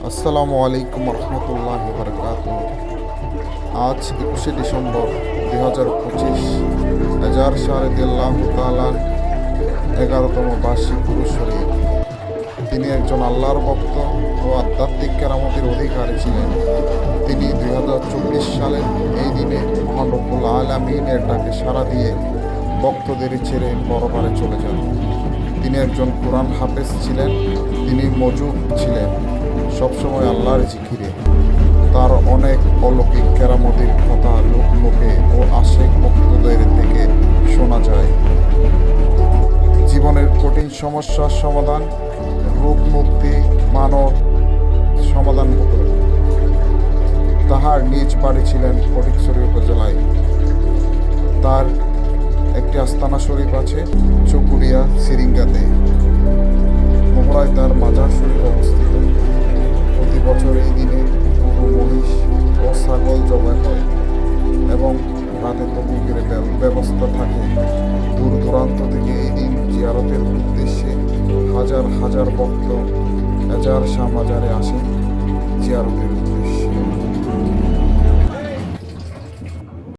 আসসালামু আলাইকুম রহমতুল্লাহ বরকাত। আজ 21শে ডিসেম্বর 2025 হাজার শারদিল্লাহ তালান 11তম বার্ষিক পুরুষ শরীফ। তিনি একজন আল্লাহর ভক্ত ও আধ্যাত্মিক কেরামতির অধিকারী ছিলেন। তিনি 2024 সালের এই দিনে মহান রব্বুল আলামিনের ডাকে সাড়া দিয়ে ভক্তদের ছেড়ে পরপারে চলে যান। তিনি একজন কোরআন হাফেজ ছিলেন। তিনি মজুব ছিলেন সবসময় আল্লাহর জিকিরে। তার অনেক অলৌকিক কেরামতির কথা লোকমুখে ও আশেক ভক্তদের থেকে শোনা যায়। জীবনের কঠিন সমস্যার সমাধান, রোগ মুক্তি, মানব সমাধান হতো। তাহার নিজ বাড়ি ছিলেন ফটিকছড়ি উপজেলায়। তার একটি আস্তানা শরীফ আছে চকুরিয়া সিরিঙ্গাতে। মোহরায় তার মাজার শরীফ অবস্থিত। প্রতি বছর এই দিনে গরু, মহিষ ও ছাগল জবাই হয় এবং রাতে তবুকের ব্যবস্থা থাকে। দূর দূরান্ত থেকে এই দিন জিয়ারতের উদ্দেশ্যে হাজার হাজার ভক্ত এজার শাহ মাজারে আসেন জিয়ারতের উদ্দেশ্যে।